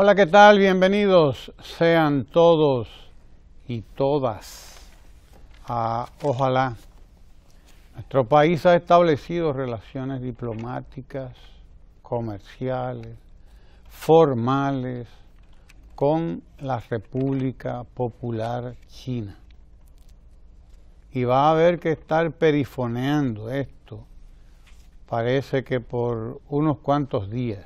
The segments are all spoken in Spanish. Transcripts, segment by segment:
Hola, ¿qué tal? Bienvenidos sean todos y todas a Ojalá. Nuestro país ha establecido relaciones diplomáticas, comerciales, formales con la República Popular China. Y va a haber que estar perifoneando esto, parece que por unos cuantos días.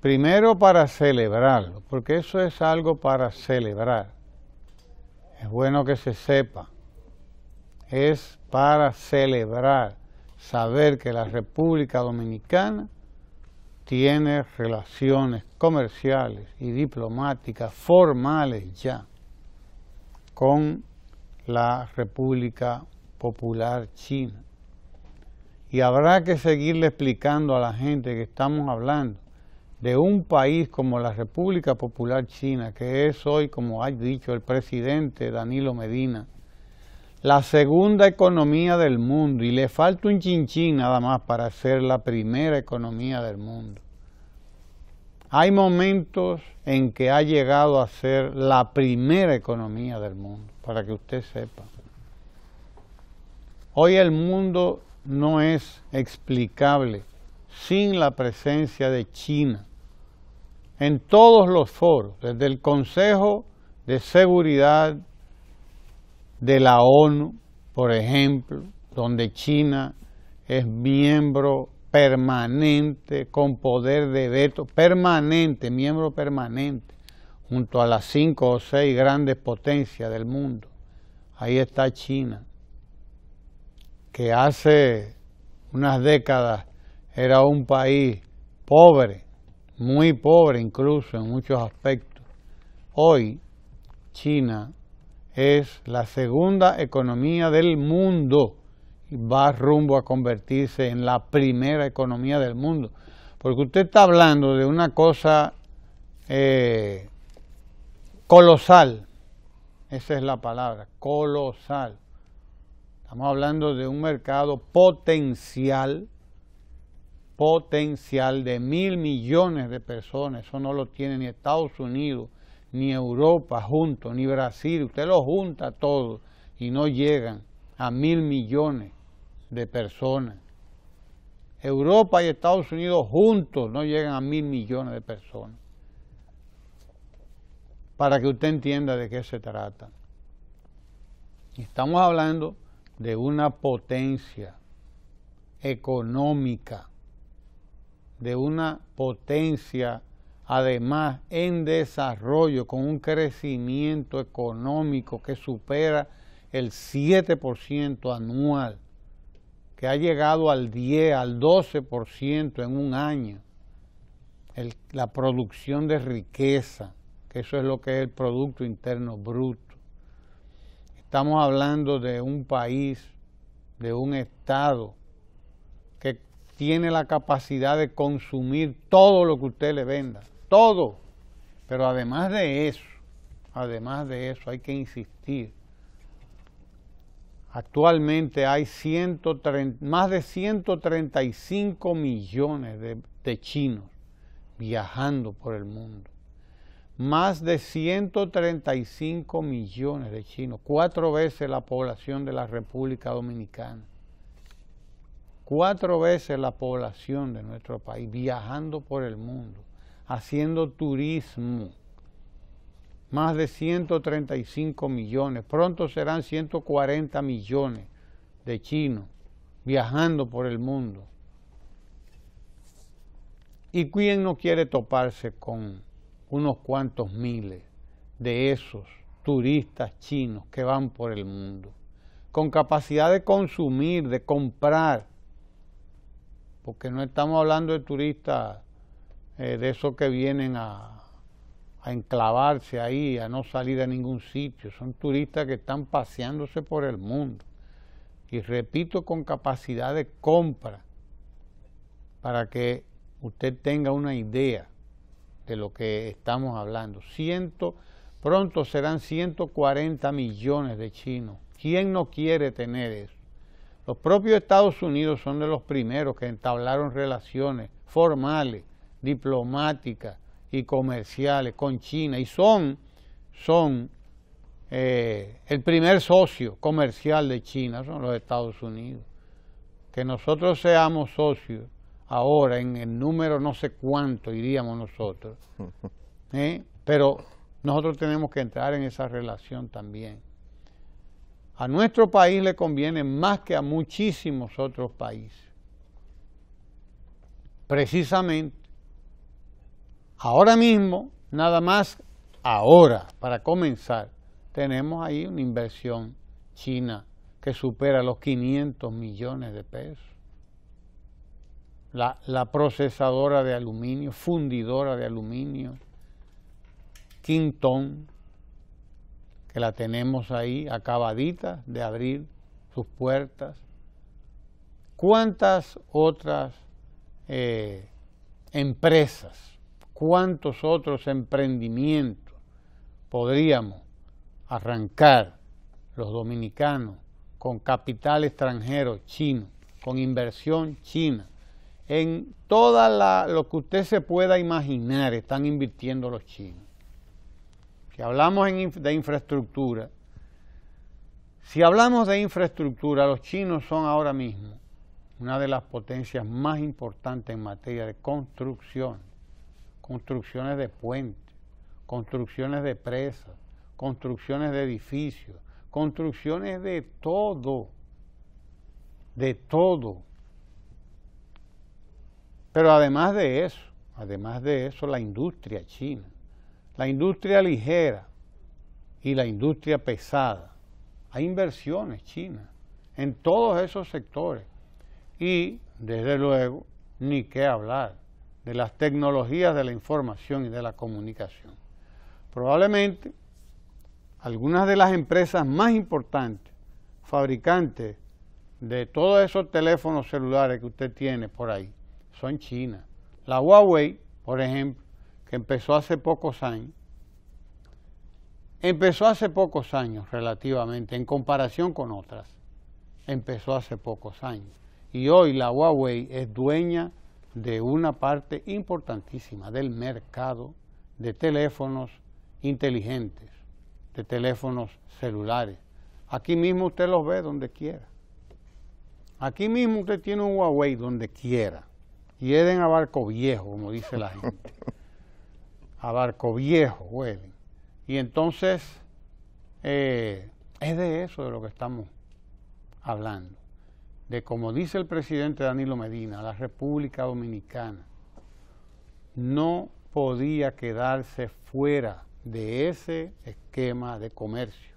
Primero para celebrarlo, porque eso es algo para celebrar. Es bueno que se sepa. Es para celebrar, saber que la República Dominicana tiene relaciones comerciales y diplomáticas formales ya con la República Popular China. Y habrá que seguirle explicando a la gente que estamos hablando de un país como la República Popular China, que es hoy, como ha dicho el presidente Danilo Medina, la segunda economía del mundo, y le falta un chinchín nada más para ser la primera economía del mundo. Hay momentos en que ha llegado a ser la primera economía del mundo, para que usted sepa. Hoy el mundo no es explicable sin la presencia de China en todos los foros, desde el Consejo de Seguridad de la ONU, por ejemplo, donde China es miembro permanente, con poder de veto permanente, miembro permanente, junto a las 5 o 6 grandes potencias del mundo. Ahí está China, que hace unas décadas era un país pobre, muy pobre incluso en muchos aspectos. Hoy China es la segunda economía del mundo y va rumbo a convertirse en la primera economía del mundo. Porque usted está hablando de una cosa colosal, esa es la palabra, colosal. Estamos hablando de un mercado potencial de 1.000 millones de personas. Eso no lo tiene ni Estados Unidos, ni Europa juntos, ni Brasil. Usted lo junta todo y no llegan a 1.000 millones de personas. Europa y Estados Unidos juntos no llegan a 1.000 millones de personas. Para que usted entienda de qué se trata. Estamos hablando de una potencia económica, de una potencia además en desarrollo, con un crecimiento económico que supera el 7% anual, que ha llegado al 10, al 12% en un año. La producción de riqueza, que eso es lo que es el Producto Interno Bruto. Estamos hablando de un país, de un Estado, que tiene la capacidad de consumir todo lo que usted le venda, todo. Pero además de eso hay que insistir. Actualmente hay más de 135 millones de chinos viajando por el mundo. Más de 135 millones de chinos, 4 veces la población de la República Dominicana. 4 veces la población de nuestro país, viajando por el mundo, haciendo turismo. Más de 135 millones, pronto serán 140 millones de chinos viajando por el mundo. ¿Y quién no quiere toparse con unos cuantos miles de esos turistas chinos que van por el mundo, con capacidad de consumir, de comprar? Porque no estamos hablando de turistas de esos que vienen a enclavarse ahí, a no salir a ningún sitio. Son turistas que están paseándose por el mundo. Y repito, con capacidad de compra, para que usted tenga una idea de lo que estamos hablando. Pronto serán 140 millones de chinos. ¿Quién no quiere tener eso? Los propios Estados Unidos son de los primeros que entablaron relaciones formales, diplomáticas y comerciales con China, y son el primer socio comercial de China, son los Estados Unidos. Que nosotros seamos socios ahora en el número no sé cuánto iríamos nosotros, pero nosotros tenemos que entrar en esa relación también. A nuestro país le conviene más que a muchísimos otros países. Precisamente, ahora mismo, nada más ahora, para comenzar, tenemos ahí una inversión china que supera los 500 millones de pesos. La procesadora de aluminio, fundidora de aluminio, Quintón, que la tenemos ahí acabadita de abrir sus puertas. ¿Cuántas otras empresas, cuántos otros emprendimientos podríamos arrancar los dominicanos con capital extranjero chino, con inversión china? En toda lo que usted se pueda imaginar están invirtiendo los chinos. Si hablamos de infraestructura, los chinos son ahora mismo una de las potencias más importantes en materia de construcción, construcciones de puentes, construcciones de presas, construcciones de edificios, construcciones de todo, Pero además de eso, la industria china, la industria ligera y la industria pesada, hay inversiones chinas en todos esos sectores. Y, desde luego, ni qué hablar de las tecnologías de la información y de la comunicación. Probablemente, algunas de las empresas más importantes, fabricantes de todos esos teléfonos celulares que usted tiene por ahí, son chinas. La Huawei, por ejemplo, que empezó hace pocos años relativamente, en comparación con otras, empezó hace pocos años. Y hoy la Huawei es dueña de una parte importantísima del mercado de teléfonos inteligentes, de teléfonos celulares. Aquí mismo usted los ve donde quiera. Aquí mismo usted tiene un Huawei donde quiera. Y es en Abarco Viejo, como dice la gente. Abarco Viejo, huelen. Y entonces, es de eso de lo que estamos hablando. De, como dice el presidente Danilo Medina, la República Dominicana no podía quedarse fuera de ese esquema de comercio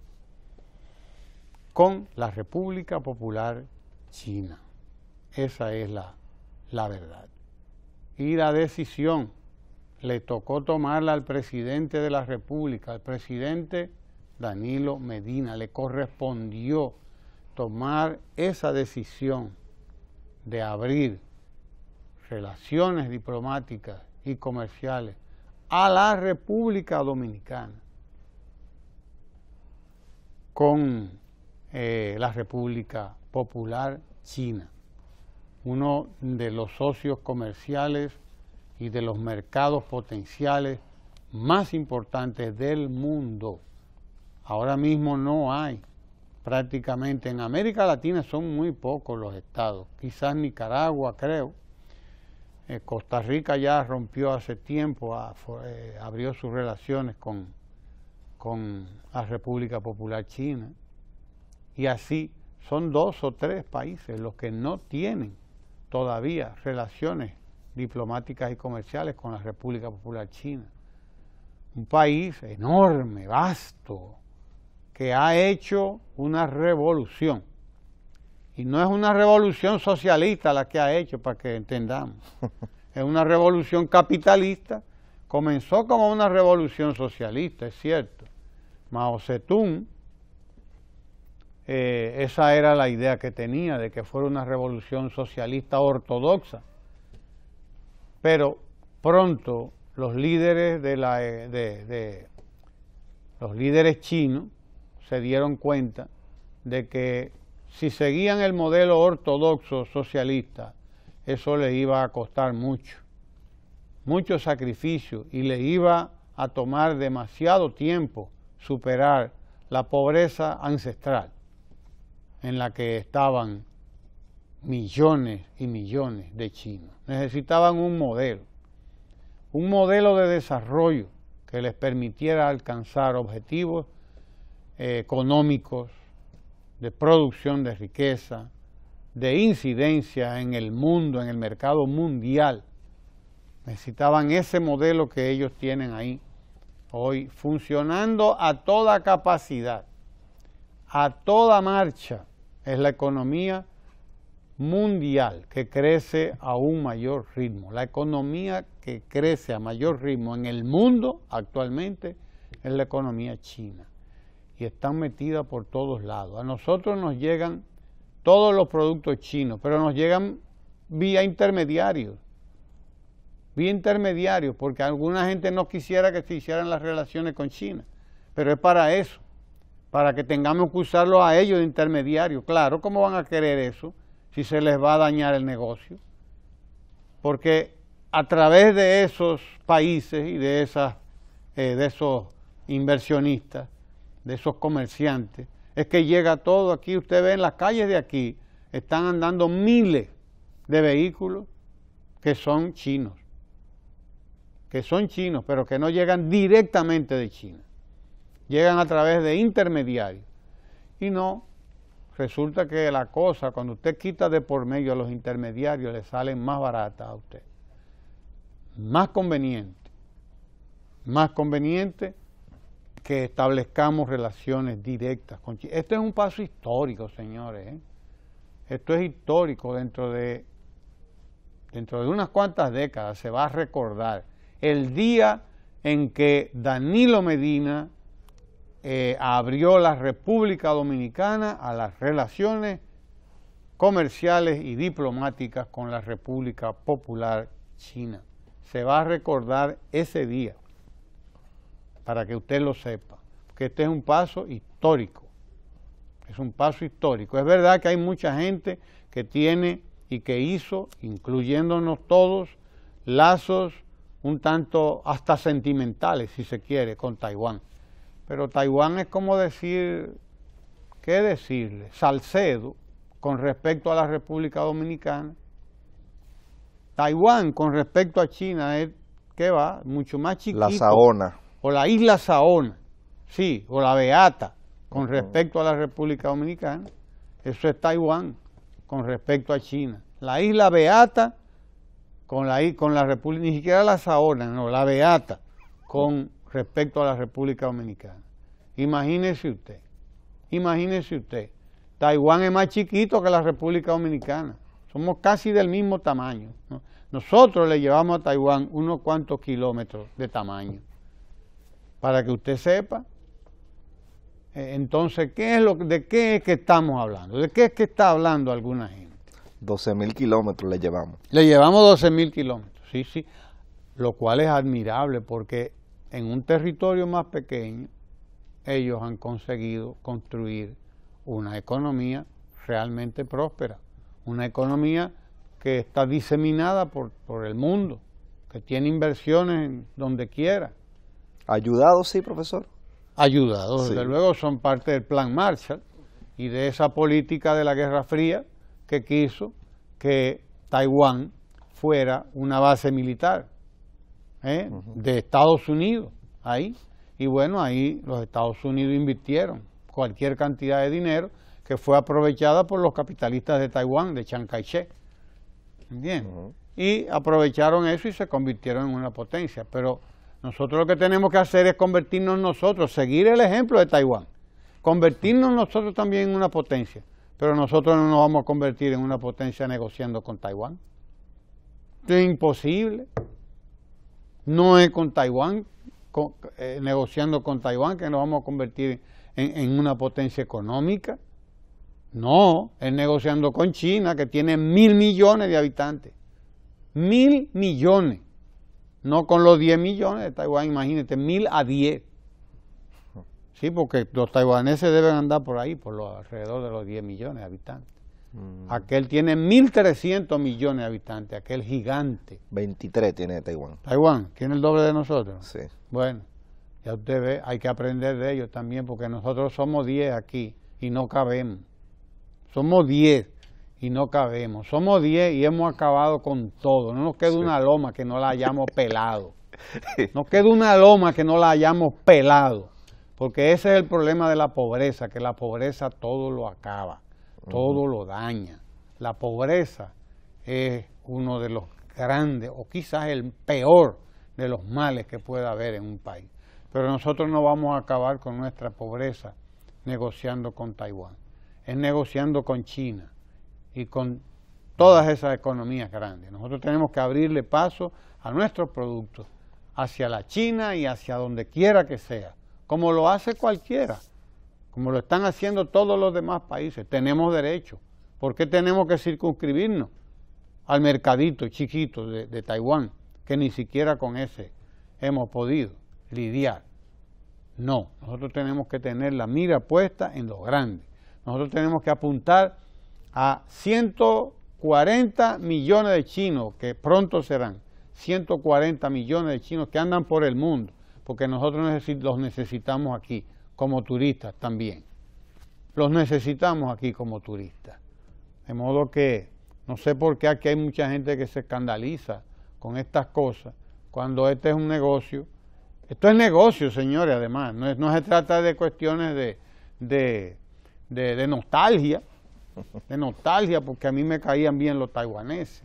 con la República Popular China. Esa es la verdad. Y la decisión le tocó tomarla al presidente de la República, al presidente Danilo Medina, le correspondió tomar esa decisión de abrir relaciones diplomáticas y comerciales a la República Dominicana con la República Popular China, uno de los socios comerciales y de los mercados potenciales más importantes del mundo. Ahora mismo no hay, prácticamente en América Latina son muy pocos los estados, quizás Nicaragua, creo. Costa Rica ya rompió hace tiempo, abrió sus relaciones con la República Popular China, y así son 2 o 3 países los que no tienen todavía relaciones diplomáticas y comerciales con la República Popular China. Un país enorme, vasto, que ha hecho una revolución. Y no es una revolución socialista la que ha hecho, para que entendamos. Es una revolución capitalista. Comenzó como una revolución socialista, es cierto. Mao Zedong, esa era la idea que tenía, de que fuera una revolución socialista ortodoxa. Pero pronto los líderes los líderes chinos se dieron cuenta de que si seguían el modelo ortodoxo socialista, eso les iba a costar mucho, mucho sacrificio y le iba a tomar demasiado tiempo superar la pobreza ancestral en la que estaban millones y millones de chinos. Necesitaban un modelo de desarrollo que les permitiera alcanzar objetivos económicos, de producción de riqueza, de incidencia en el mundo, en el mercado mundial. Necesitaban ese modelo que ellos tienen ahí hoy, funcionando a toda capacidad, a toda marcha. Es la economía mundial que crece a un mayor ritmo. La economía que crece a mayor ritmo en el mundo actualmente es la economía china. Y están metidas por todos lados. A nosotros nos llegan todos los productos chinos, pero nos llegan vía intermediarios. Vía intermediarios, porque alguna gente no quisiera que se hicieran las relaciones con China. Pero es para eso, para que tengamos que usarlo a ellos de intermediarios. Claro, ¿cómo van a querer eso si se les va a dañar el negocio? Porque a través de esos países y de esos inversionistas, de esos comerciantes, es que llega todo aquí. Usted ve en las calles de aquí, están andando miles de vehículos que son chinos, pero que no llegan directamente de China, llegan a través de intermediarios. Y no, resulta que la cosa, cuando usted quita de por medio a los intermediarios, le salen más baratas a usted, más conveniente que establezcamos relaciones directas con China. Esto es un paso histórico, señores, ¿eh? Esto es histórico. Dentro de unas cuantas décadas se va a recordar el día en que Danilo Medina abrió la República Dominicana a las relaciones comerciales y diplomáticas con la República Popular China. Se va a recordar ese día, para que usted lo sepa, que este es un paso histórico. Es un paso histórico. Es verdad que hay mucha gente que tiene y que hizo, incluyéndonos todos, lazos un tanto hasta sentimentales, si se quiere, con Taiwán. Pero Taiwán es como decir, ¿qué decirle? Salcedo con respecto a la República Dominicana. Taiwán con respecto a China es, ¿qué va? Mucho más chiquito. La Saona. O la isla Saona, sí, o la Beata, con respecto a la República Dominicana. Eso es Taiwán con respecto a China. La isla Beata con la República, ni siquiera la Saona, no, la Beata con respecto a la República Dominicana. Imagínese usted, Taiwán es más chiquito que la República Dominicana. Somos casi del mismo tamaño, ¿no? Nosotros le llevamos a Taiwán unos cuantos kilómetros de tamaño. Para que usted sepa, entonces, ¿de qué es que estamos hablando? ¿De qué es que está hablando alguna gente? 12.000 kilómetros le llevamos. Le llevamos 12.000 kilómetros, sí, lo cual es admirable porque en un territorio más pequeño ellos han conseguido construir una economía realmente próspera, una economía que está diseminada por el mundo, que tiene inversiones en donde quiera. ¿Ayudados, sí, profesor? Ayudados, desde Sí. luego son parte del Plan Marshall y de esa política de la Guerra Fría que quiso que Taiwán fuera una base militar de Estados Unidos, ahí. Y bueno, ahí los Estados Unidos invirtieron cualquier cantidad de dinero que fue aprovechada por los capitalistas de Taiwán, de Chiang Kai-shek, ¿entiendes? Y aprovecharon eso y se convirtieron en una potencia, pero nosotros lo que tenemos que hacer es convertirnos nosotros, seguir el ejemplo de Taiwán, convertirnos nosotros también en una potencia, pero nosotros no nos vamos a convertir en una potencia negociando con Taiwán. Es imposible. No es con Taiwán, negociando con Taiwán, que nos vamos a convertir en una potencia económica. No, es negociando con China, que tiene 1.000 millones de habitantes. 1.000 millones. No con los 10 millones de Taiwán, imagínate, 1.000 a 10. Sí, porque los taiwaneses deben andar por ahí, alrededor de los 10 millones de habitantes. Aquel tiene 1.300 millones de habitantes, aquel gigante. 23 tiene Taiwán. Taiwán, ¿tiene el doble de nosotros? Sí. Bueno, ya usted ve, hay que aprender de ellos también, porque nosotros somos 10 aquí y no cabemos. Somos 10 y no cabemos. Somos 10 y hemos acabado con todo. No nos queda una loma que no la hayamos pelado. No queda una loma que no la hayamos pelado. Porque ese es el problema de la pobreza, que la pobreza todo lo acaba, todo lo daña. La pobreza es uno de los grandes, o quizás el peor de los males que pueda haber en un país. Pero nosotros no vamos a acabar con nuestra pobreza negociando con Taiwán. Es negociando con China y con todas esas economías grandes. Nosotros tenemos que abrirle paso a nuestros productos hacia la China y hacia donde quiera que sea, como lo hace cualquiera, como lo están haciendo todos los demás países. Tenemos derecho. ¿Por qué tenemos que circunscribirnos al mercadito chiquito de Taiwán, que ni siquiera con ese hemos podido lidiar? No, nosotros tenemos que tener la mira puesta en lo grande. Nosotros tenemos que apuntar a 140 millones de chinos, que pronto serán 140 millones de chinos que andan por el mundo, porque nosotros los necesitamos aquí como turistas también. Los necesitamos aquí como turistas. De modo que no sé por qué aquí hay mucha gente que se escandaliza con estas cosas, cuando este es un negocio. Esto es negocio, señores, además. No se trata de cuestiones de nostalgia, porque a mí me caían bien los taiwaneses.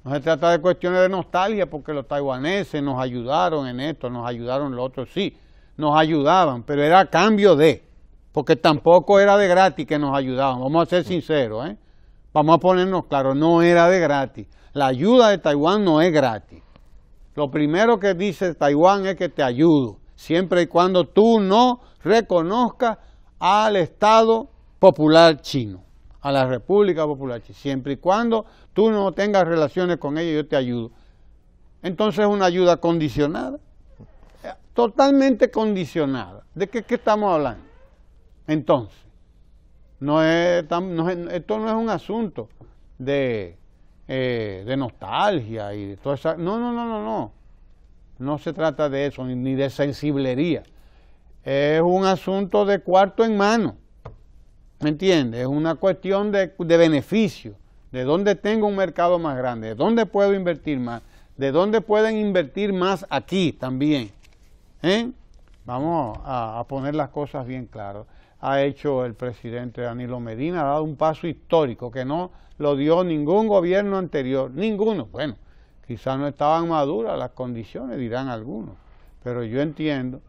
No se trata de cuestiones de nostalgia, porque los taiwaneses nos ayudaron en esto, nos ayudaron en lo otro, sí, nos ayudaban, pero era a cambio de, porque tampoco era de gratis que nos ayudaban, vamos a ser sinceros, vamos a ponernos claros, no era de gratis. La ayuda de Taiwán no es gratis. Lo primero que dice Taiwán es que te ayudo, siempre y cuando tú no reconozcas al Estado Popular Chino, a la República Popular China. Siempre y cuando tú no tengas relaciones con ellos, yo te ayudo. Entonces es una ayuda condicionada, totalmente condicionada. ¿De qué estamos hablando? Entonces, esto no es un asunto de nostalgia y de toda esa... No. No se trata de eso, ni de sensiblería. Es un asunto de cuarto en mano. ¿Me entiendes? Es una cuestión de beneficio, de dónde tengo un mercado más grande, de dónde puedo invertir más, de dónde pueden invertir más aquí también. Vamos a poner las cosas bien claras. Ha hecho el presidente Danilo Medina, ha dado un paso histórico que no lo dio ningún gobierno anterior, ninguno. Bueno, quizás no estaban maduras las condiciones, dirán algunos, pero yo entiendo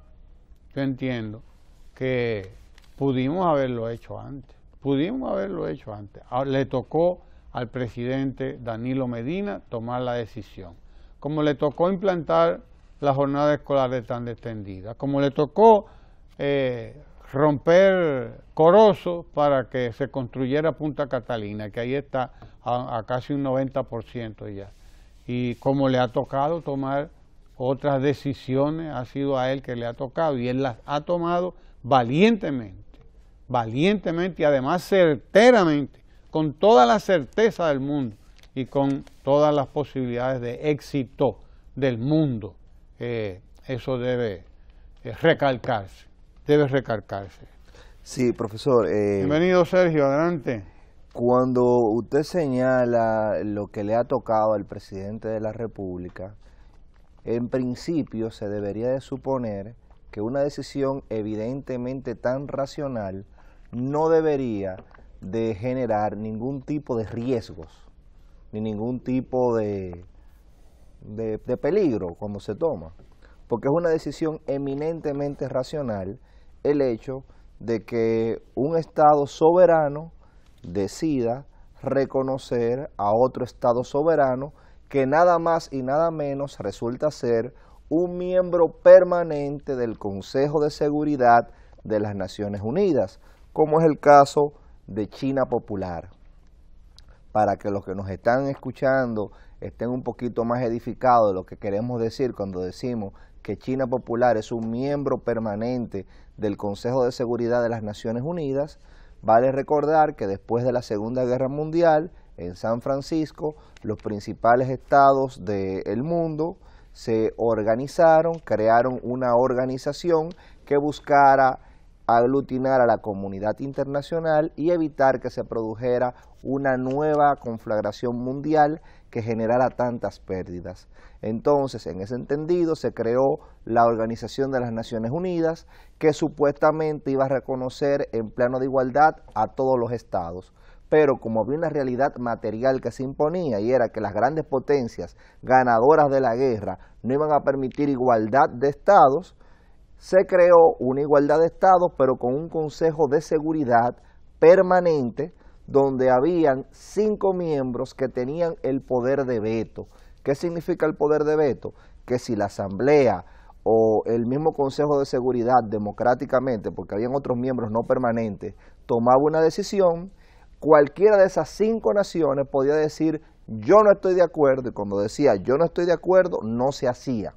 que pudimos haberlo hecho antes, Ahora, le tocó al presidente Danilo Medina tomar la decisión, como le tocó implantar la jornada escolar tan extendida, como le tocó romper Corozo para que se construyera Punta Catalina, que ahí está a casi un 90% ya, y como le ha tocado tomar otras decisiones, ha sido a él que le ha tocado, y él las ha tomado valientemente y además certeramente, con toda la certeza del mundo y con todas las posibilidades de éxito del mundo. Eso debe recalcarse. Sí, profesor. Bienvenido, Sergio, adelante. Cuando usted señala lo que le ha tocado al presidente de la República, en principio se debería de suponer que una decisión evidentemente tan racional no debería de generar ningún tipo de riesgos, ni ningún tipo de peligro cuando se toma, porque es una decisión eminentemente racional el hecho de que un Estado soberano decida reconocer a otro Estado soberano que nada más y nada menos resulta ser un miembro permanente del Consejo de Seguridad de las Naciones Unidas, como es el caso de China Popular. Para que los que nos están escuchando estén un poquito más edificados de lo que queremos decir cuando decimos que China Popular es un miembro permanente del Consejo de Seguridad de las Naciones Unidas, Vale recordar que después de la Segunda Guerra Mundial, en San Francisco, los principales estados del mundo se organizaron, crearon una organización que buscara aglutinar a la comunidad internacional y evitar que se produjera una nueva conflagración mundial que generara tantas pérdidas. Entonces, en ese entendido, se creó la Organización de las Naciones Unidas, que supuestamente iba a reconocer en plano de igualdad a todos los estados. Pero como había una realidad material que se imponía, y era que las grandes potencias ganadoras de la guerra no iban a permitir igualdad de estados, se creó una igualdad de estados, pero con un Consejo de Seguridad permanente, donde habían 5 miembros que tenían el poder de veto. ¿Qué significa el poder de veto? Que si la Asamblea o el mismo Consejo de Seguridad democráticamente, porque habían otros miembros no permanentes, tomaba una decisión, cualquiera de esas 5 naciones podía decir yo no estoy de acuerdo, y cuando decía yo no estoy de acuerdo, no se hacía.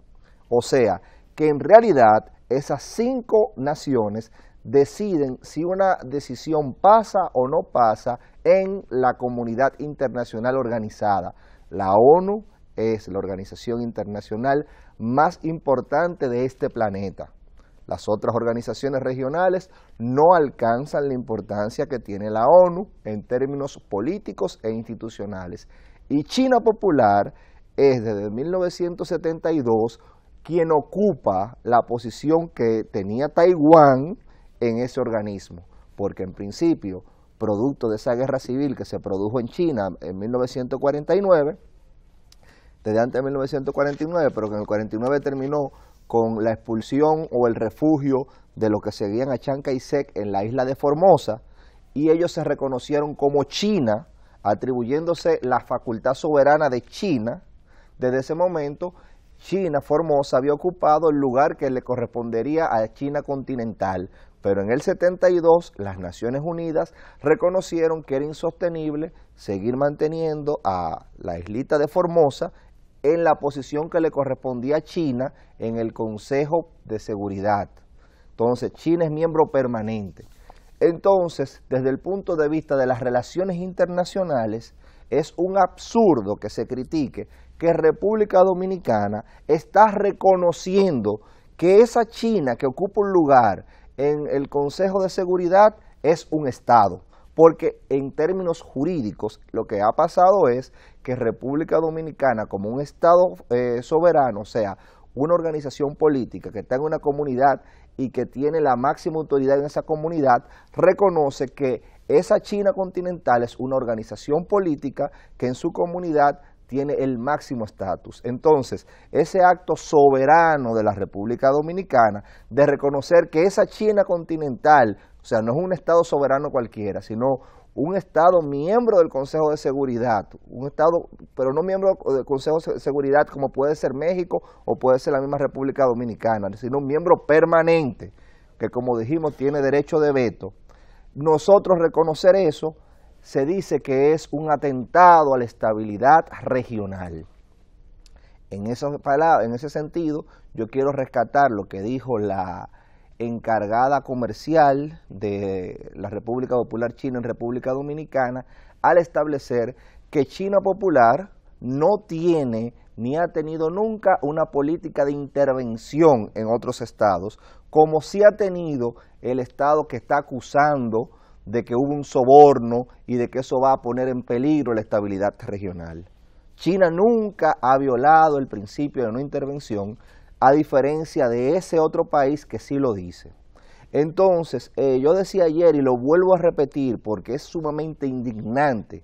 O sea, que en realidad esas 5 naciones deciden si una decisión pasa o no pasa en la comunidad internacional organizada. La ONU es la organización internacional más importante de este planeta. Las otras organizaciones regionales no alcanzan la importancia que tiene la ONU en términos políticos e institucionales. Y China Popular es desde 1972 quien ocupa la posición que tenía Taiwán en ese organismo, porque en principio, producto de esa guerra civil que se produjo en China en 1949, desde antes de 1949, pero que en el 49 terminó con la expulsión o el refugio de los que seguían a Chiang Kai-shek en la isla de Formosa, y ellos se reconocieron como China, atribuyéndose la facultad soberana de China. Desde ese momento, China, Formosa, había ocupado el lugar que le correspondería a China continental, pero en el 72 las Naciones Unidas reconocieron que era insostenible seguir manteniendo a la islita de Formosa en la posición que le correspondía a China en el Consejo de Seguridad. Entonces, China es miembro permanente. Entonces, desde el punto de vista de las relaciones internacionales, es un absurdo que se critique que República Dominicana está reconociendo que esa China que ocupa un lugar en el Consejo de Seguridad es un Estado, porque en términos jurídicos lo que ha pasado es que República Dominicana, como un Estado soberano, o sea, una organización política que está en una comunidad y que tiene la máxima autoridad en esa comunidad, reconoce que esa China continental es una organización política que en su comunidad tiene el máximo estatus. Entonces, ese acto soberano de la República Dominicana de reconocer que esa China continental, o sea, no es un Estado soberano cualquiera, sino un Estado miembro del Consejo de Seguridad, un Estado, pero no miembro del Consejo de Seguridad como puede ser México o puede ser la misma República Dominicana, sino un miembro permanente, que como dijimos tiene derecho de veto. Nosotros reconocer eso, se dice que es un atentado a la estabilidad regional. En ese sentido, yo quiero rescatar lo que dijo la encargada comercial de la República Popular China en República Dominicana, al establecer que China Popular no tiene ni ha tenido nunca una política de intervención en otros estados, como sí ha tenido el estado que está acusando de que hubo un soborno y de que eso va a poner en peligro la estabilidad regional. China nunca ha violado el principio de no intervención, a diferencia de ese otro país que sí lo dice. Entonces, yo decía ayer y lo vuelvo a repetir porque es sumamente indignante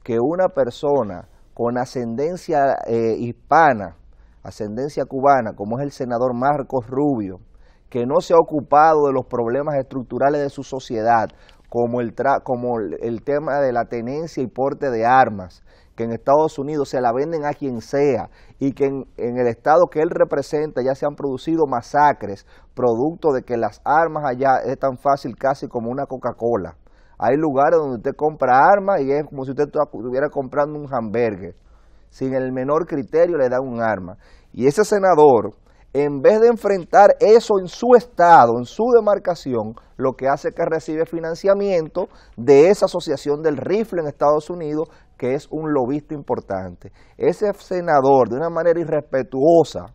que una persona con ascendencia hispana, ascendencia cubana, como es el senador Marcos Rubio, que no se ha ocupado de los problemas estructurales de su sociedad, como el tema de la tenencia y porte de armas, que en Estados Unidos se la venden a quien sea, y que en el estado que él representa ya se han producido masacres, producto de que las armas allá es tan fácil casi como una Coca-Cola. Hay lugares donde usted compra armas y es como si usted estuviera comprando un hamburger. Sin el menor criterio le dan un arma. Y ese senador en vez de enfrentar eso en su estado, en su demarcación, lo que hace es que recibe financiamiento de esa asociación del rifle en Estados Unidos, que es un lobista importante. Ese senador, de una manera irrespetuosa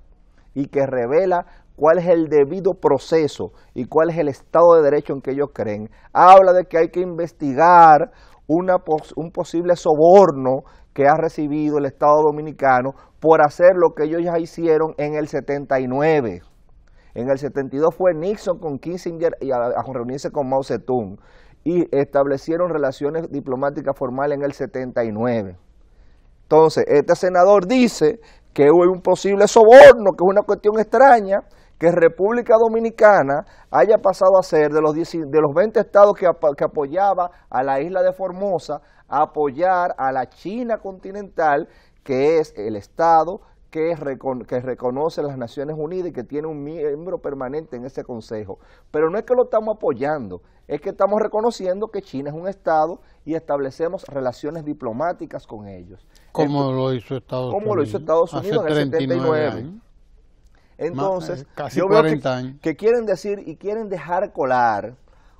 y que revela cuál es el debido proceso y cuál es el Estado de Derecho en que ellos creen, habla de que hay que investigar un posible soborno que ha recibido el Estado Dominicano por hacer lo que ellos ya hicieron en el 79. En el 72 fue Nixon con Kissinger a reunirse con Mao Zedong y establecieron relaciones diplomáticas formales en el 79. Entonces, este senador dice que hubo un posible soborno, que es una cuestión extraña, que República Dominicana haya pasado a ser de los 20 estados que apoyaba a la isla de Formosa, a apoyar a la China continental, que es el estado que reconoce las Naciones Unidas y que tiene un miembro permanente en ese consejo. Pero no es que lo estamos apoyando, es que estamos reconociendo que China es un estado y establecemos relaciones diplomáticas con ellos. Como lo hizo Estados Unidos. Como lo hizo Estados Unidos en el 79. Años. Entonces, casi yo veo 40 años. que quieren decir y quieren dejar colar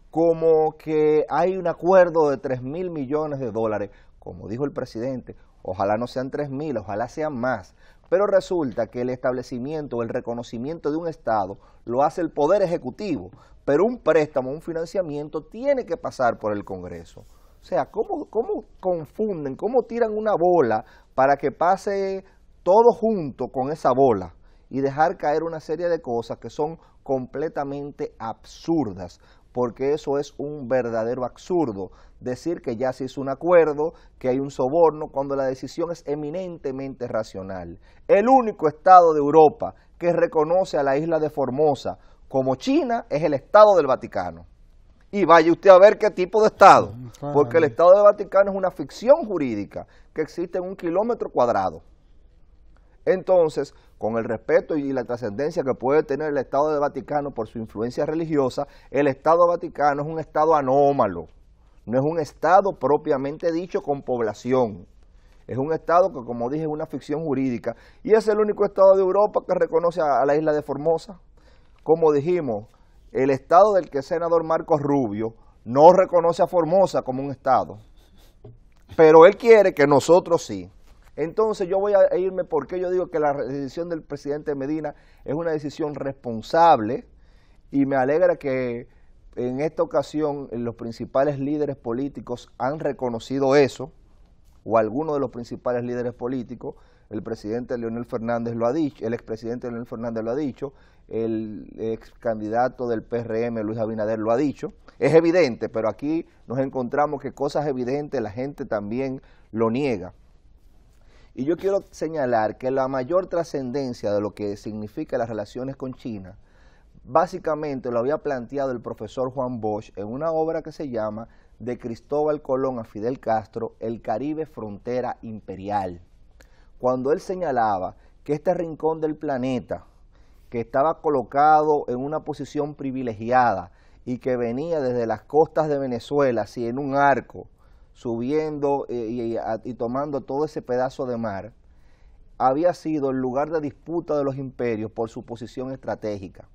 como que hay un acuerdo de 3.000 millones de dólares, como dijo el presidente. Ojalá no sean 3.000, ojalá sean más. Pero resulta que el establecimiento o el reconocimiento de un Estado lo hace el Poder Ejecutivo, pero un préstamo, un financiamiento tiene que pasar por el Congreso. O sea, ¿cómo confunden, cómo tiran una bola para que pase todo junto con esa bola y dejar caer una serie de cosas que son completamente absurdas? Porque eso es un verdadero absurdo, decir que ya se hizo un acuerdo, que hay un soborno, cuando la decisión es eminentemente racional. El único estado de Europa que reconoce a la isla de Formosa como China es el Estado del Vaticano. Y vaya usted a ver qué tipo de Estado, porque el Estado del Vaticano es una ficción jurídica que existe en 1 kilómetro cuadrado. Entonces, con el respeto y la trascendencia que puede tener el Estado del Vaticano por su influencia religiosa, el Estado Vaticano es un Estado anómalo, no es un Estado propiamente dicho con población. Es un Estado que, como dije, es una ficción jurídica y es el único Estado de Europa que reconoce a la isla de Formosa. Como dijimos, el Estado del que es senador Marcos Rubio no reconoce a Formosa como un Estado, pero él quiere que nosotros sí. Entonces yo voy a irme porque yo digo que la decisión del presidente Medina es una decisión responsable y me alegra que en esta ocasión los principales líderes políticos han reconocido eso, o algunos de los principales líderes políticos. El presidente Leonel Fernández lo ha dicho, el expresidente Leonel Fernández lo ha dicho, el ex candidato del PRM Luis Abinader lo ha dicho. Es evidente, pero aquí nos encontramos que cosas evidentes la gente también lo niega. Y yo quiero señalar que la mayor trascendencia de lo que significa las relaciones con China, básicamente lo había planteado el profesor Juan Bosch en una obra que se llama De Cristóbal Colón a Fidel Castro, El Caribe Frontera Imperial. Cuando él señalaba que este rincón del planeta, que estaba colocado en una posición privilegiada y que venía desde las costas de Venezuela, así en un arco, subiendo y tomando todo ese pedazo de mar, había sido el lugar de disputa de los imperios por su posición estratégica.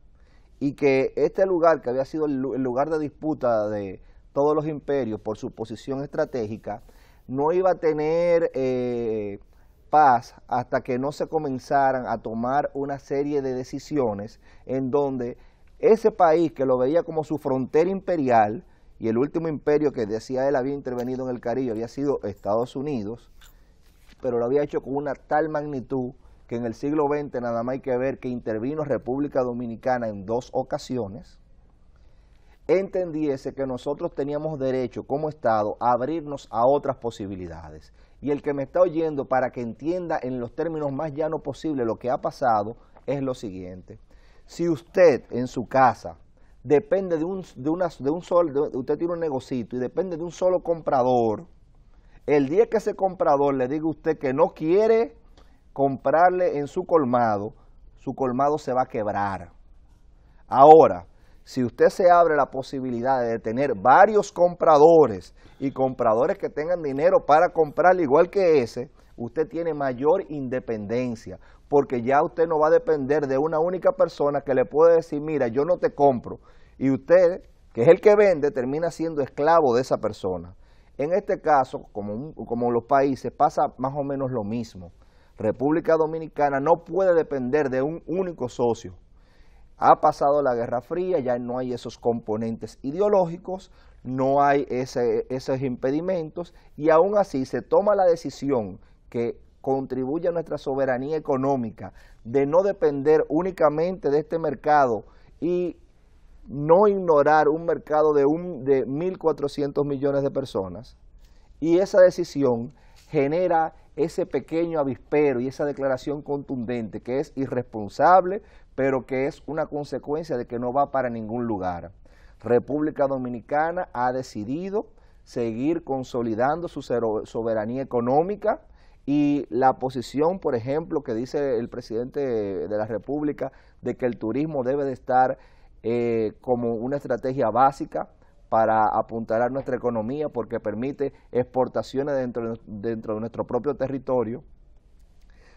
Y que este lugar, que había sido el lugar de disputa de todos los imperios por su posición estratégica, no iba a tener paz hasta que no se comenzaran a tomar una serie de decisiones en donde ese país que lo veía como su frontera imperial, y el último imperio que decía él había intervenido en el Caribe había sido Estados Unidos, pero lo había hecho con una tal magnitud que en el siglo XX nada más hay que ver que intervino República Dominicana en 2 ocasiones, entendiese que nosotros teníamos derecho como Estado a abrirnos a otras posibilidades. Y el que me está oyendo, para que entienda en los términos más llanos posible lo que ha pasado, es lo siguiente. Si usted en su casa depende usted tiene un negocito y depende de un solo comprador, el día que ese comprador le diga a usted que no quiere comprarle en su colmado se va a quebrar. Ahora, si usted se abre la posibilidad de tener varios compradores y compradores que tengan dinero para comprarle igual que ese, usted tiene mayor independencia, porque ya usted no va a depender de una única persona que le puede decir, mira, yo no te compro, y usted, que es el que vende, termina siendo esclavo de esa persona. En este caso, como los países, pasa más o menos lo mismo. República Dominicana no puede depender de un único socio. Ha pasado la Guerra Fría, ya no hay esos componentes ideológicos, no hay esos impedimentos, y aún así se toma la decisión que contribuye a nuestra soberanía económica de no depender únicamente de este mercado y no ignorar un mercado de 1.400 millones de personas, y esa decisión genera ese pequeño avispero y esa declaración contundente que es irresponsable, pero que es una consecuencia de que no va para ningún lugar. República Dominicana ha decidido seguir consolidando su soberanía económica, y la posición, por ejemplo, que dice el presidente de la República de que el turismo debe de estar como una estrategia básica para apuntalar nuestra economía porque permite exportaciones dentro de nuestro propio territorio,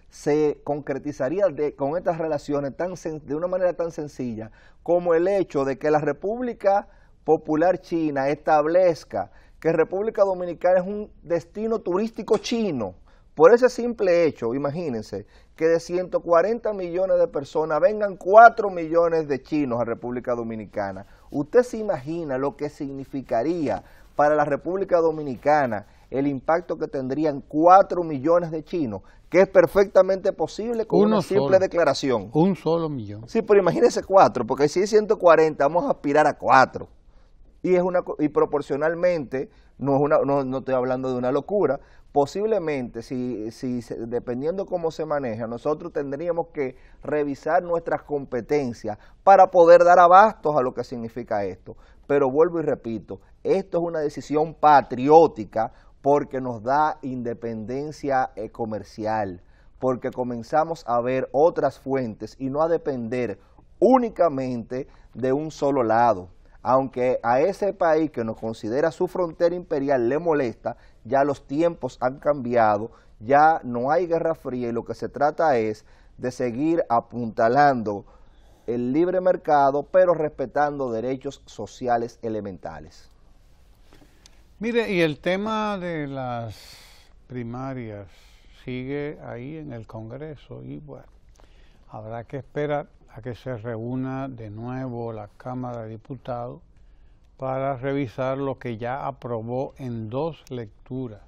se concretizaría con estas relaciones de una manera tan sencilla como el hecho de que la República Popular China establezca que República Dominicana es un destino turístico chino. Por ese simple hecho, imagínense que de 140 millones de personas vengan 4 millones de chinos a República Dominicana. ¿Usted se imagina lo que significaría para la República Dominicana el impacto que tendrían 4 millones de chinos? Que es perfectamente posible con una simple declaración. Un solo millón. Sí, pero imagínense 4, porque si es 140, vamos a aspirar a 4. Y proporcionalmente, no estoy hablando de una locura, posiblemente, dependiendo cómo se maneja, nosotros tendríamos que revisar nuestras competencias para poder dar abastos a lo que significa esto. Pero vuelvo y repito, esto es una decisión patriótica porque nos da independencia comercial, porque comenzamos a ver otras fuentes y no a depender únicamente de un solo lado. Aunque a ese país que nos considera su frontera imperial le molesta, ya los tiempos han cambiado, ya no hay Guerra Fría y lo que se trata es de seguir apuntalando el libre mercado, pero respetando derechos sociales elementales. Mire, y el tema de las primarias sigue ahí en el Congreso y bueno, habrá que esperar a que se reúna de nuevo la Cámara de Diputados para revisar lo que ya aprobó en 2 lecturas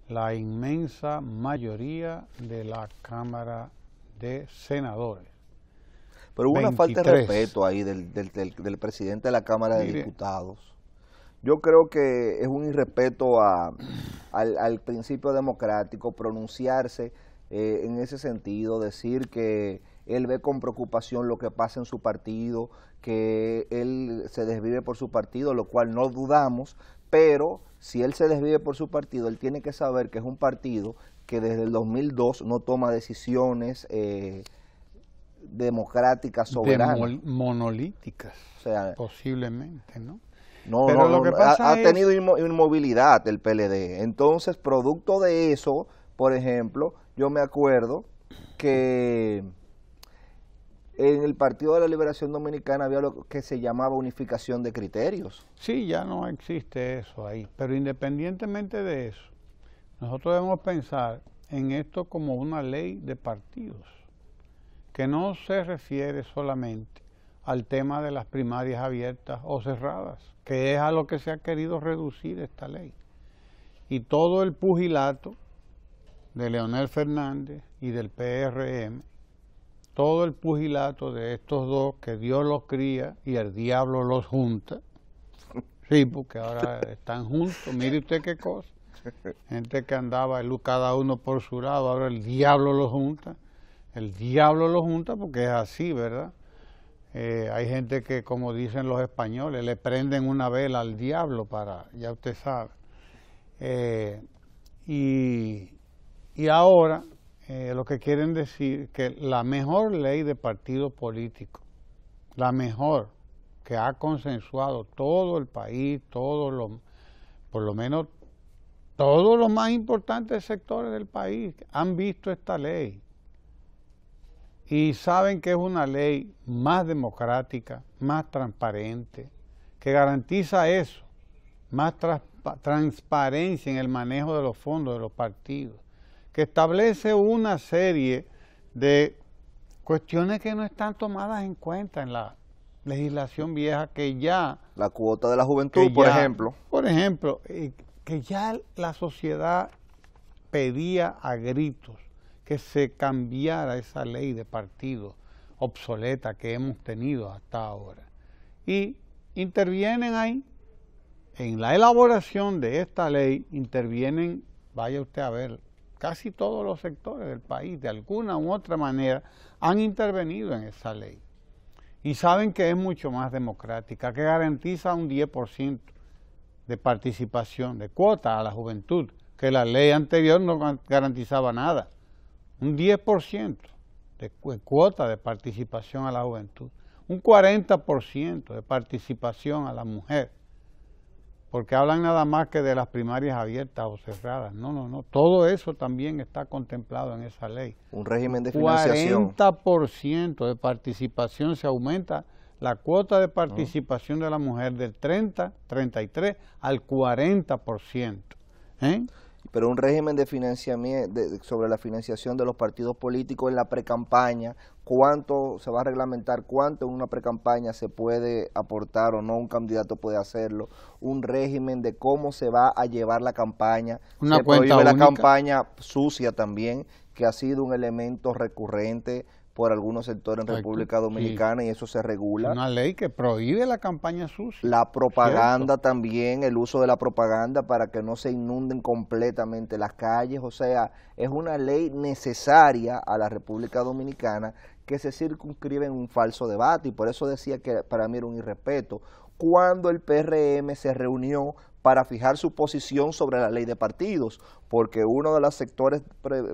la inmensa mayoría de la Cámara de Senadores. Pero hubo una falta de respeto ahí del presidente de la Cámara de Diputados. Yo creo que es un irrespeto al principio democrático pronunciarse en ese sentido, decir que él ve con preocupación lo que pasa en su partido, que él se desvive por su partido, lo cual no dudamos, pero si él se desvive por su partido, él tiene que saber que es un partido que desde el 2002 no toma decisiones democráticas, soberanas. Monolíticas, o sea, posiblemente, ¿no? No, pero lo que pasa ha tenido inmovilidad el PLD. Entonces, producto de eso, por ejemplo, yo me acuerdo que en el Partido de la Liberación Dominicana había lo que se llamaba unificación de criterios. Sí, ya no existe eso ahí, pero independientemente de eso, nosotros debemos pensar en esto como una ley de partidos, que no se refiere solamente al tema de las primarias abiertas o cerradas, que es a lo que se ha querido reducir esta ley. Y todo el pugilato de Leonel Fernández y del PRM, todo el pugilato de estos dos, que Dios los cría y el diablo los junta. Sí, porque ahora están juntos, mire usted qué cosa. Gente que andaba cada uno por su lado, ahora el diablo los junta. El diablo los junta porque es así, ¿verdad? Hay gente que, como dicen los españoles, le prenden una vela al diablo para, ya usted sabe. Y ahora lo que quieren decir que la mejor ley de partido político, la mejor que ha consensuado todo el país, por lo menos todos los más importantes sectores del país han visto esta ley. y saben que es una ley más democrática, más transparente, que garantiza eso, más transparencia en el manejo de los fondos de los partidos, que establece una serie de cuestiones que no están tomadas en cuenta en la legislación vieja, que ya... La cuota de la juventud, por ejemplo. Por ejemplo, que ya la sociedad pedía a gritos que se cambiara esa ley de partidos obsoleta que hemos tenido hasta ahora. Y intervienen ahí, en la elaboración de esta ley, intervienen, vaya usted a ver, casi todos los sectores del país, de alguna u otra manera, han intervenido en esa ley. Y saben que es mucho más democrática, que garantiza un 10% de participación, de cuota a la juventud, que la ley anterior no garantizaba nada. Un 10% de cuota de participación a la juventud, un 40% de participación a la mujer, porque hablan nada más que de las primarias abiertas o cerradas. No, todo eso también está contemplado en esa ley. Un régimen de financiación. 40% de participación, se aumenta la cuota de participación de la mujer del 33 al 40%. Pero un régimen de financiamiento, sobre la financiación de los partidos políticos en la precampaña, ¿cuánto se va a reglamentar? ¿Cuánto en una precampaña se puede aportar o no? Un candidato puede hacerlo. Un régimen de cómo se va a llevar la campaña. Una se cuenta prohíbe única. La campaña sucia también, que ha sido un elemento recurrente por algunos sectores en República Dominicana, sí. Y eso se regula. Una ley que prohíbe la campaña sucia. La propaganda también, el uso de la propaganda para que no se inunden completamente las calles. O sea, es una ley necesaria a la República Dominicana que se circunscribe en un falso debate, y por eso decía que para mí era un irrespeto. Cuando el PRM se reunió para fijar su posición sobre la ley de partidos, porque uno de los sectores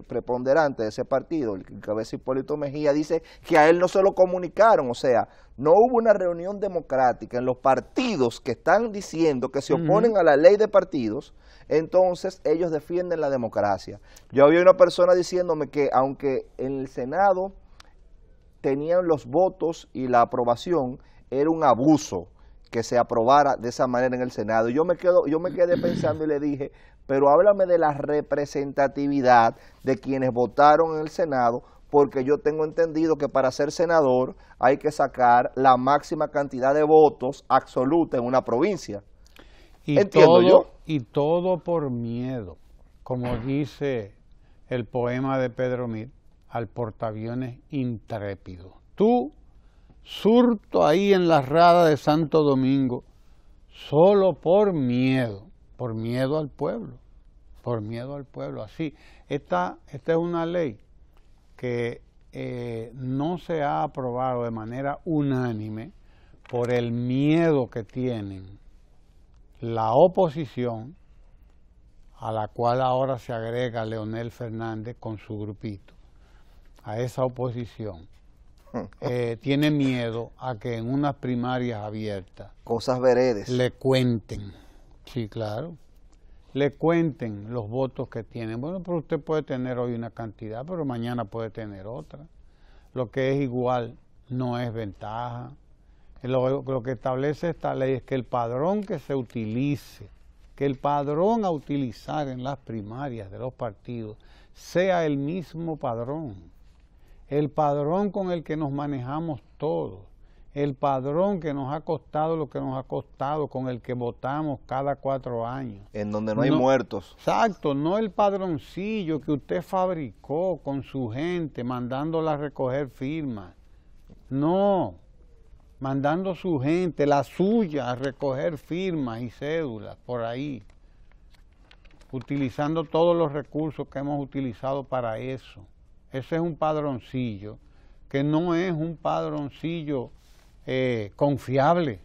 preponderantes de ese partido, el cabeza Hipólito Mejía, dice que a él no se lo comunicaron. O sea, no hubo una reunión democrática en los partidos que están diciendo que se oponen a la ley de partidos. Entonces ellos defienden la democracia. Yo había una persona diciéndome que aunque en el Senado tenían los votos y la aprobación, era un abuso que se aprobara de esa manera en el Senado. Y yo me quedé pensando y le dije, pero háblame de la representatividad de quienes votaron en el Senado, porque yo tengo entendido que para ser senador hay que sacar la máxima cantidad de votos absoluta en una provincia. Y todo por miedo, como dice el poema de Pedro Mir, al portaaviones intrépido. Tú, surto ahí en la rada de Santo Domingo, solo por miedo al pueblo, Así, esta es una ley que no se ha aprobado de manera unánime por el miedo que tienen la oposición, a la cual ahora se agrega Leonel Fernández con su grupito. A esa oposición tiene miedo a que en unas primarias abiertas cosas veredes le cuenten, sí, claro, le cuenten los votos que tienen. Bueno, pero usted puede tener hoy una cantidad, pero mañana puede tener otra. Lo que es igual no es ventaja. Lo que establece esta ley es que el padrón que se utilice, que el padrón a utilizar en las primarias de los partidos sea el mismo padrón. El padrón con el que nos manejamos todos, el padrón que nos ha costado lo que nos ha costado, con el que votamos cada 4 años. En donde no hay muertos. Exacto, no el padroncillo que usted fabricó con su gente, mandándola a recoger firmas. No, mandando su gente, la suya, a recoger firmas y cédulas por ahí, utilizando todos los recursos que hemos utilizado para eso. Ese es un padroncillo que no es un padroncillo confiable,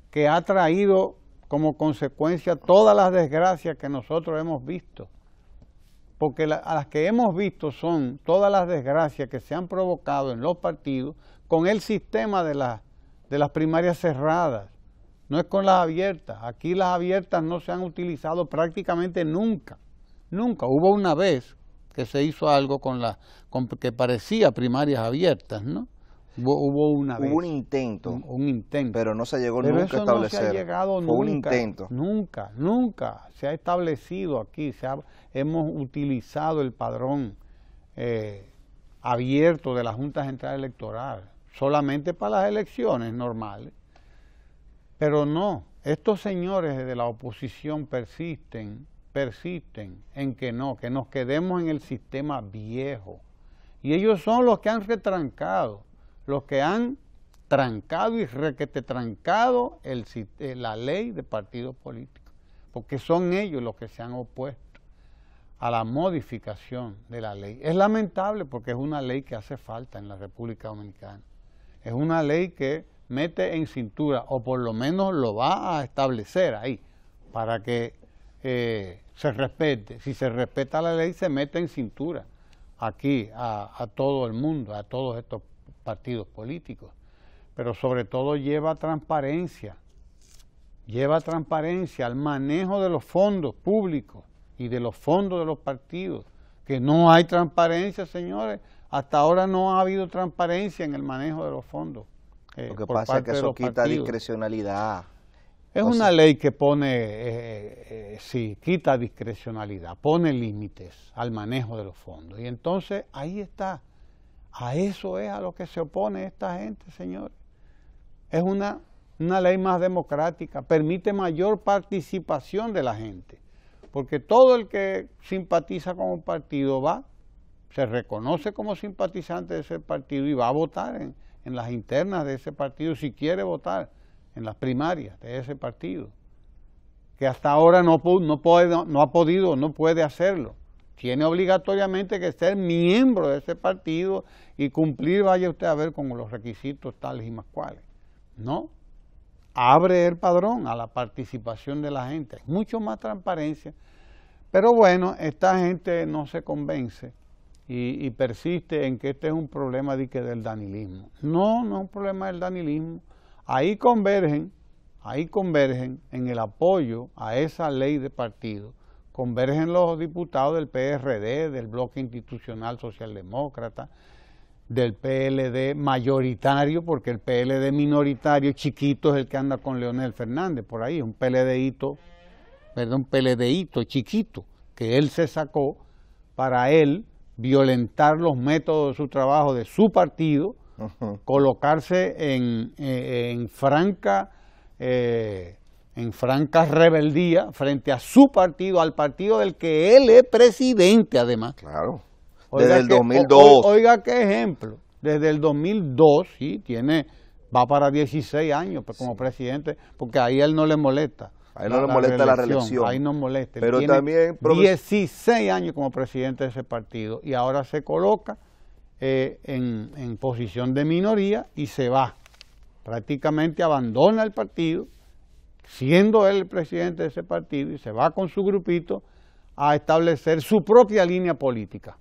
que ha traído como consecuencia todas las desgracias que nosotros hemos visto. Porque a las que hemos visto son todas las desgracias que se han provocado en los partidos con el sistema de las primarias cerradas. No es con las abiertas. Aquí las abiertas no se han utilizado prácticamente nunca. Nunca. Hubo una vez que se hizo algo que parecía primarias abiertas, ¿no? Hubo una vez. Hubo un intento. Un intento. Pero no se llegó Pero nunca a establecer. No se ha llegado Fue nunca. Un intento. Nunca se ha establecido aquí. Hemos utilizado el padrón abierto de la Junta Central Electoral solamente para las elecciones normales. Pero no, estos señores de la oposición persisten en que no, que nos quedemos en el sistema viejo. Y ellos son los que han retrancado, los que han trancado y requetetrancado la ley de partidos políticos, porque son ellos los que se han opuesto a la modificación de la ley. Es lamentable porque es una ley que hace falta en la República Dominicana. Es una ley que mete en cintura, o por lo menos lo va a establecer ahí, para que se respete. Si se respeta la ley, se mete en cintura aquí a todo el mundo, a todos estos partidos políticos. Pero sobre todo lleva transparencia al manejo de los fondos públicos y de los fondos de los partidos. Que no hay transparencia, señores. Hasta ahora no ha habido transparencia en el manejo de los fondos. Lo que pasa es que eso quita discrecionalidad. Es una ley que pone, sí, quita discrecionalidad, pone límites al manejo de los fondos. Y entonces ahí está. A eso es a lo que se opone esta gente, señores. Es una ley más democrática, permite mayor participación de la gente. Porque todo el que simpatiza con un partido se reconoce como simpatizante de ese partido y va a votar en las internas de ese partido si quiere votar en las primarias de ese partido, que hasta ahora no puede hacerlo. Tiene obligatoriamente que ser miembro de ese partido y cumplir, vaya usted a ver, con los requisitos tales y más cuales. No, abre el padrón a la participación de la gente, hay mucho más transparencia, pero bueno, esta gente no se convence y persiste en que este es un problema del danilismo. No es un problema del danilismo. Ahí convergen en el apoyo a esa ley de partido, convergen los diputados del PRD, del Bloque Institucional Socialdemócrata, del PLD mayoritario, porque el PLD minoritario chiquito es el que anda con Leonel Fernández, por ahí, un PLDito chiquito, que él se sacó para él violentar los métodos de su trabajo de su partido, colocarse en franca rebeldía frente a su partido, al partido del que él es presidente además. Claro, desde el 2002. Oiga qué ejemplo, desde el 2002, sí, va para 16 años como presidente, porque ahí a él no le molesta. A él no le molesta la reelección. Ahí no molesta. Pero tiene también 16 años como presidente de ese partido y ahora se coloca en posición de minoría y se va. Prácticamente abandona el partido, siendo él el presidente de ese partido, y se va con su grupito a establecer su propia línea política.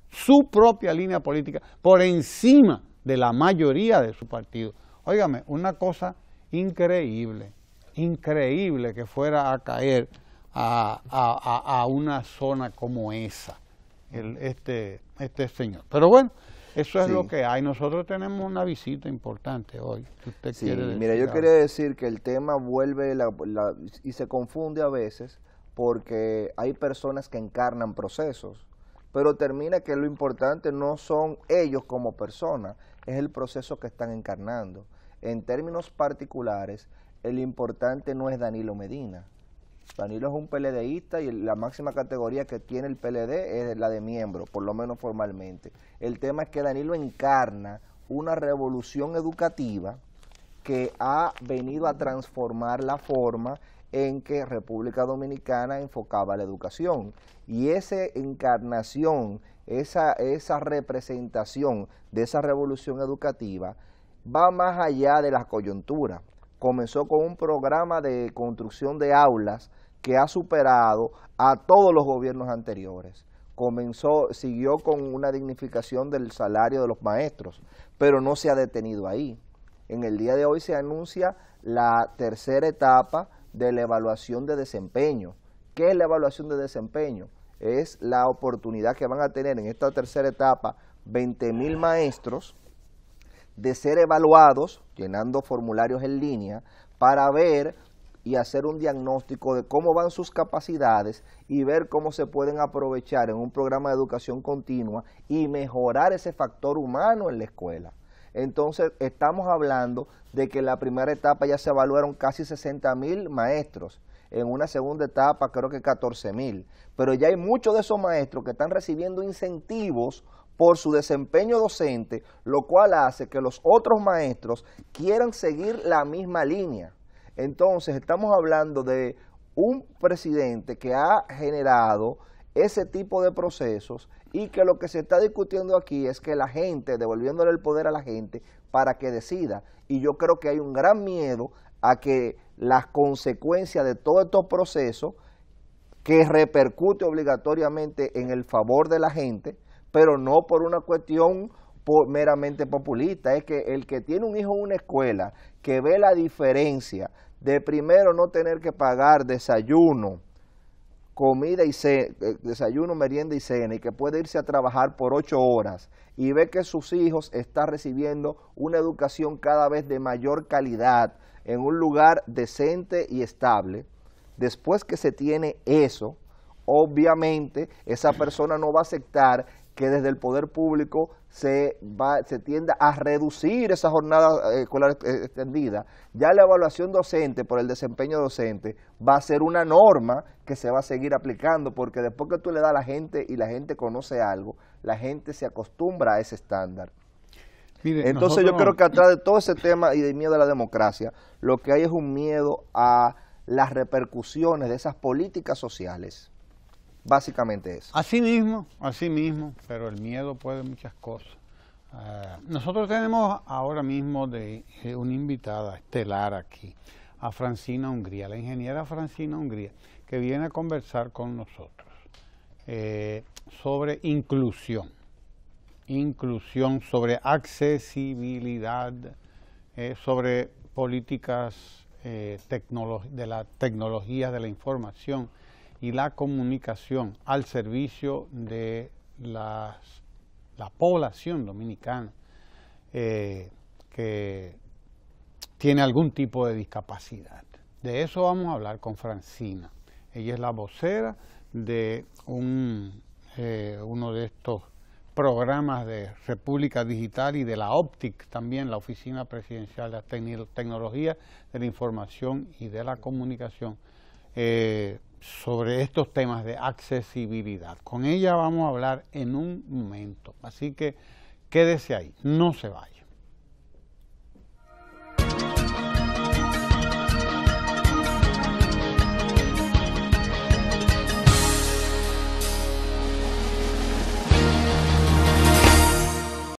Su propia línea política por encima de la mayoría de su partido. Óigame, una cosa increíble que fuera a caer a una zona como esa, este señor. Pero bueno, eso es lo que hay. Nosotros tenemos una visita importante hoy. Si usted quiere decir mira, yo algo. quería decir que el tema vuelve y se confunde a veces porque hay personas que encarnan procesos, pero termina que lo importante no son ellos como personas, es el proceso que están encarnando. En términos particulares, el importante no es Danilo Medina. Danilo es un PLDista y la máxima categoría que tiene el PLD es la de miembro, por lo menos formalmente. El tema es que Danilo encarna una revolución educativa que ha venido a transformar la forma en que República Dominicana enfocaba la educación. Y esa encarnación, esa representación de esa revolución educativa va más allá de las coyunturas. Comenzó con un programa de construcción de aulas que ha superado a todos los gobiernos anteriores. Siguió con una dignificación del salario de los maestros, pero no se ha detenido ahí. En el día de hoy se anuncia la tercera etapa de la evaluación de desempeño. ¿Qué es la evaluación de desempeño? es la oportunidad que van a tener en esta tercera etapa 20.000 maestros de ser evaluados, llenando formularios en línea, para ver y hacer un diagnóstico de cómo van sus capacidades y ver cómo se pueden aprovechar en un programa de educación continua y mejorar ese factor humano en la escuela. Entonces, estamos hablando de que en la primera etapa ya se evaluaron casi 60.000 maestros, en una segunda etapa creo que 14.000, pero ya hay muchos de esos maestros que están recibiendo incentivos por su desempeño docente, lo cual hace que los otros maestros quieran seguir la misma línea. Entonces, estamos hablando de un presidente que ha generado ese tipo de procesos y que lo que se está discutiendo aquí es que la gente, devolviéndole el poder a la gente para que decida. Y yo creo que hay un gran miedo a que las consecuencias de todos estos procesos, que repercute obligatoriamente en el favor de la gente, pero no por una cuestión meramente populista, es que el que tiene un hijo en una escuela, que ve la diferencia de primero no tener que pagar desayuno, comida y desayuno, merienda y cena, y que puede irse a trabajar por 8 horas, y ve que sus hijos están recibiendo una educación cada vez de mayor calidad, en un lugar decente y estable, después que se tiene eso, obviamente esa persona no va a aceptar que desde el poder público se tienda a reducir esa jornada escolar extendida. Ya la evaluación docente por el desempeño docente va a ser una norma que se va a seguir aplicando, porque después que tú le das a la gente y la gente conoce algo, la gente se acostumbra a ese estándar. Mire, entonces yo creo que atrás de todo ese tema y del miedo a la democracia, lo que hay es un miedo a las repercusiones de esas políticas sociales. Básicamente eso. Así mismo, pero el miedo puede muchas cosas. Nosotros tenemos ahora mismo una invitada estelar aquí, a Francina Hungría, la ingeniera Francina Hungría, que viene a conversar con nosotros sobre inclusión, sobre accesibilidad, sobre políticas de la tecnología de la información y la comunicación al servicio de la población dominicana que tiene algún tipo de discapacidad. De eso vamos a hablar con Francina. Ella es la vocera de uno de estos programas de República Digital y de la OPTIC también, la Oficina Presidencial de las Tecnologías de la Información y de la Comunicación, sobre estos temas de accesibilidad. Con ella vamos a hablar en un momento, así que quédese ahí, no se vaya.